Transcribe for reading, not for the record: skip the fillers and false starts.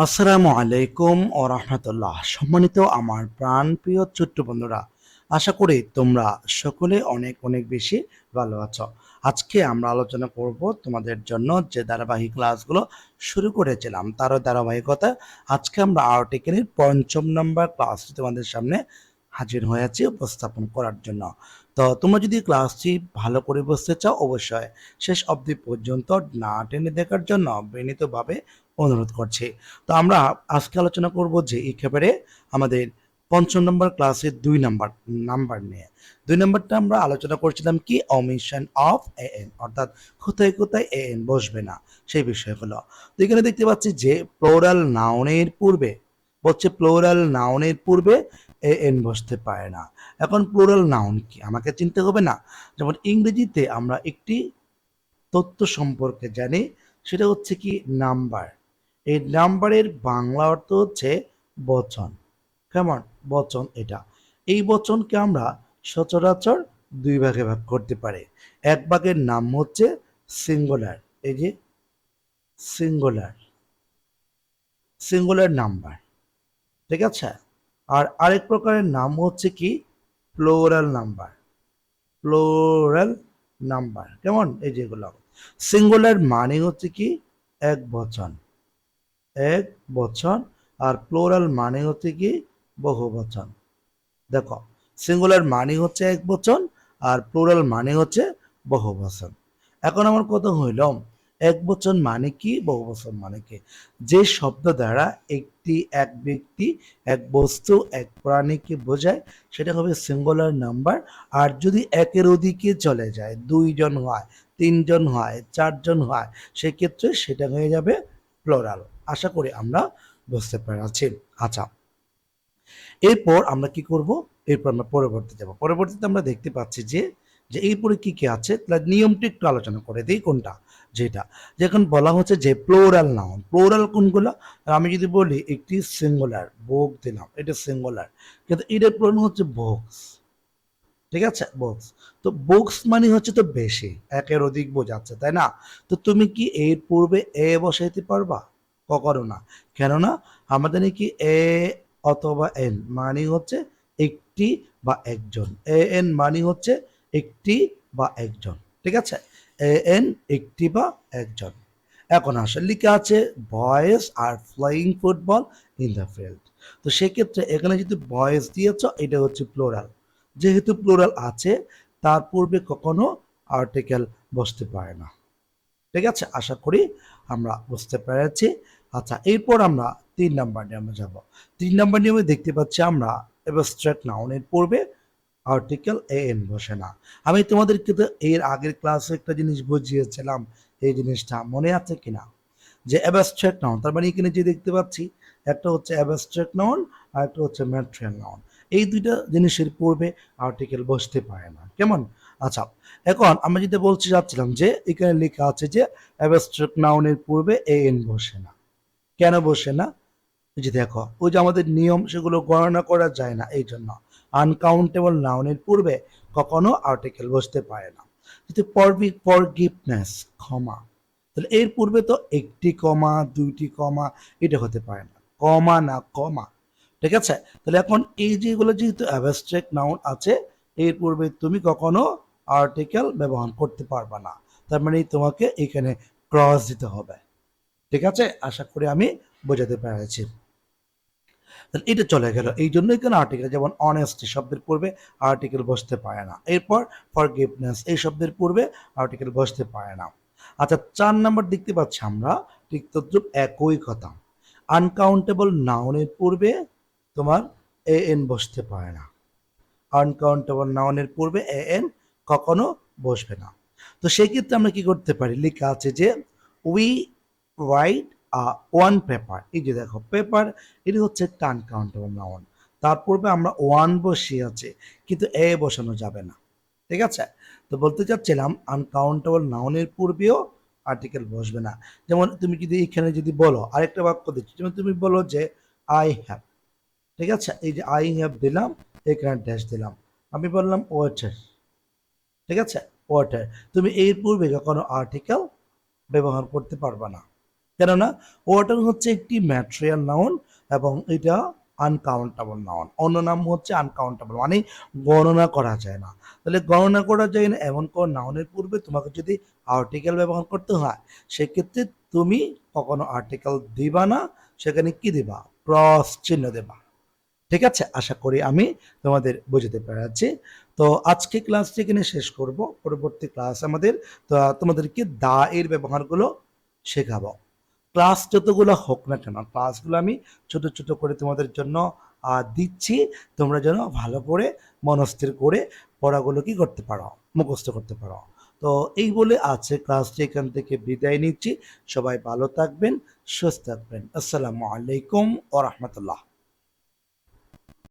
আসসালামু আলাইকুম ও রহমতুল্লাহ। সম্মানিত আমার প্রাণপ্রিয় ছোট্ট বন্ধুরা, আশা করি তোমরা সকলে অনেক অনেক বেশি ভালো আছো। আজকে আমরা আলোচনা করব তোমাদের জন্য যে ধারাবাহিক ক্লাসগুলো শুরু করেছিলাম তারও ধারাবাহিকতা। আজকে আমরা আর্টিকেলের পঞ্চম নম্বর ক্লাসটি তোমাদের সামনে হাজির হয়েছি উপস্থাপন করার জন্য। তো তোমরা যদি ক্লাসটি ভালো করে বুঝতে চাও অবশ্যই শেষ অবধি পর্যন্ত না টেনে দেখার জন্য বিনীতভাবে অনুরোধ করছি। তো আমরা আজকে আলোচনা করব যে একেবারে আমাদের পঞ্চম নম্বর ক্লাসের দুই নাম্বার নিয়ে। দুই নাম্বারটা আমরা আলোচনা করছিলাম কি অমিশন অফ এএন, অর্থাৎ কোথায় কোথায় এএন বসবে না সেই বিষয়গুলো। তো এখানে দেখতে পাচ্ছি যে প্লোরাল নাউনের পূর্বে বলছে প্লোরাল নাউনের পূর্বে এএন বসতে পারে না। এখন প্লোরাল নাউন কি আমাকে চিনতে হবে না? যেমন ইংরেজিতে আমরা একটি তথ্য সম্পর্কে জানি, সেটা হচ্ছে কি নাম্বার। এই নাম্বারের বাংলা অর্থ হচ্ছে বচন। কেমন বচন এটা? এই বচনকে আমরা সচরাচর দুই ভাগে ভাগ করতে পারি। এক ভাগের নাম হচ্ছে সিঙ্গুলার, এই যে সিঙ্গুলার, সিঙ্গুলার নাম্বার, ঠিক আছে? আর আরেক প্রকারের নাম হচ্ছে কি প্লোরাল নাম্বার, প্লোরাল নাম্বার। কেমন? এই যেগুলো সিঙ্গুলার মানে হচ্ছে কি এক বচন, এক বচন, আর প্লোরাল মানে হচ্ছে কি বহু বচন। দেখো, সিঙ্গুলার মানে হচ্ছে এক বচন আর প্লুরাল মানে হচ্ছে বহু বচন। এখন আমার কথা হইল, এক বচন মানে কি, বহু বচন মানে কি? যে শব্দ দ্বারা একটি, এক ব্যক্তি, এক বস্তু, এক প্রাণীকে বোঝায় সেটা হবে সিঙ্গুলার নাম্বার। আর যদি একের অধিকে চলে যায়, দুইজন হয়, তিনজন হয়, চারজন হয়, সেক্ষেত্রে সেটা হয়ে যাবে প্লোরাল। আশা করি আমরা বুঝতে পেরেছি। আচ্ছা, এরপর আমরা কি করব? এরপর আমরা পরবর্তীতে যাব। পরবর্তীতে আমরা দেখতে পাচ্ছি যে যে এরপরে কি কি আছে তার নিয়মটি একটু আলোচনা করে দিই। কোনটা? যেটা যখন বলা হচ্ছে যে প্লোরাল নাউন, প্লোরাল কোনগুলো? আমি যদি বলি একটি সিঙ্গুলার বুক দিলাম, এটা সিঙ্গুলার, কিন্তু এটার প্লোরাল হচ্ছে বুকস। ঠিক আছে, বুকস। তো বুকস মানে হচ্ছে তো বেশি, একের অধিক বোঝাচ্ছে, তাই না? তো তুমি কি এর পূর্বে এ বসাইতে পারবা? কখনো না। কেননা আমাদের কি এ অথবা এন মানে হচ্ছে একটি বা একজন, এ এন মানে হচ্ছে একটি বা একজন, ঠিক আছে? এ এন একটি বা একজন। এখন আসলে লিখা আছে boys are flying football in the field. তো সেক্ষেত্রে এখানে যদি বয়েজ দিয়েছ, এটা হচ্ছে প্লোরাল। যেহেতু প্লুরাল আছে, তার পূর্বে কখনো আর্টিকেল বসতে পারে না। ঠিক আছে, আশা করি আমরা বুঝতে পেরেছি। আচ্ছা, এরপর আমরা 3 নাম্বার নিয়মে যাব। 3 নাম্বার নিয়মে দেখতে পাচ্ছি আমরা অ্যাবস্ট্রাক্ট নাউনের পূর্বে আর্টিকেল এ এন বসে না। আমি তোমাদেরকে তো এর আগের ক্লাসে একটা জিনিস বুঝিয়েছিলাম, এই জিনিসটা মনে আছে কিনা? যে অ্যাবস্ট্রাক্ট নাউন, তার মানে এখানে যে দেখতে পাচ্ছি একটা হচ্ছে অ্যাবস্ট্রাক্ট নাউন আর একটা হচ্ছে ম্যাটেরিয়াল নাউন। এই দুইটা জিনিসের পূর্বে আর্টিকেল বসতে পারে না। কেমন? আচ্ছা, এখন আমরা যেটা বলতে চাচ্ছিলাম যে এখানে লেখা আছে যে অ্যাবস্ট্রাক্ট নাউনের পূর্বে এ এন বসে না। কেন বসে না? এই যে দেখো, ওই যে আমাদের নিয়ম, সেগুলো গণনা করা যায় না, এই জন্য। আনকাউন্টেবল নাউনের পূর্বে কখনো আর্টিকেল বসতে পারে না। কিন্তু ফরগিভনেস, ক্ষমা, তাহলে এর পূর্বে তো একটি কমা, দুইটি কমা, এটা হতে পারে না, কমা না কমা। ঠিক আছে? তাহলে এখন এই যেগুলো যেহেতু অ্যাবস্ট্রাক্ট নাউন আছে, এর পূর্বে তুমি কখনো আর্টিকেল ব্যবহার করতে পারবে না। তার মানে তোমাকে এখানে ক্রস দিতে হবে। ঠিক আছে, আশা করি আমি বোঝাতে পেরেছি। তাহলে এটা চলে গেল, এই জন্য এখানে আর্টিকেল, যেমন অনেস্টি শব্দের পূর্বে আর্টিকেল বসতে পারে না। এরপর ফরগিভনেস এই শব্দের পূর্বে আর্টিকেল বসতে পারে না। আচ্ছা, 4 নাম্বার দেখতে পাচ্ছি আমরা ঠিক তদ্রুপ একই কথা। আনকাউন্টেবল নাউনের পূর্বে তোমার এ এন বসতে পারে না। আনকাউন্টেবল নাউনের পূর্বে এ এন কখনো বসবে না। তো সেই ক্ষেত্রে আমরা কি করতে পারি? লেখা আছে যে উই রাইট ওয়ান পেপার। এই যে দেখো পেপার, এটি হচ্ছে একটা আনকাউন্টেবল নাউন, তার পূর্বে আমরা ওয়ান বসিয়ে আছে, কিন্তু এ বসানো যাবে না। ঠিক আছে? তো বলতে চাচ্ছিলাম আনকাউন্টেবল নাউনের পূর্বেও আর্টিকেল বসবে না। যেমন তুমি যদি এখানে যদি বলো, আরেকটা বাক্য দিচ্ছি, যেমন তুমি বলো যে আই হ্যাভ। ঠিক আছে, এই যে আই হ্যাভ দিলাম, এখানে ড্যাশ দিলাম, আমি বললাম ওয়াটার। ঠিক আছে, ওয়াটার। তুমি এর পূর্বে কখনো আর্টিকেল ব্যবহার করতে পারবে না। কেননা ওয়াটার হচ্ছে একটি ম্যাটেরিয়াল নাউন এবং এটা আনকাউন্টেবল নাউন। অন্য নাম হচ্ছে আনকাউন্টেবল, মানে গণনা করা যায় না। তাহলে গণনা করা যায় না এমন কোন নাউনের পূর্বে তোমাকে যদি আর্টিকেল ব্যবহার করতে হয়, সেক্ষেত্রে তুমি কখনো আর্টিকেল দিবা না, সেখানে কি দিবা? ক্রস চিহ্ন দেবা। ঠিক আছে, আশা করি আমি তোমাদের বুঝতে পেরেছি। তো আজকে ক্লাসটি এখানে শেষ করব। পরবর্তী ক্লাস আমাদের তোমাদেরকে দা এর ব্যবহারগুলো শেখাবো। ক্লাস যতগুলো হোক না কেন, ক্লাসগুলো আমি ছোট ছোট করে তোমাদের জন্য দিচ্ছি, তোমরা যেন ভালো করে মনস্থির করে পড়াগুলো কি করতে পারো, মুখস্থ করতে পারো। তো এই বলে আছে ক্লাসটি এখান থেকে বিদায় নিচ্ছি। সবাই ভালো থাকবেন, সুস্থ থাকবেন। আসসালামু আলাইকুম ওয়া রাহমাতুল্লাহ।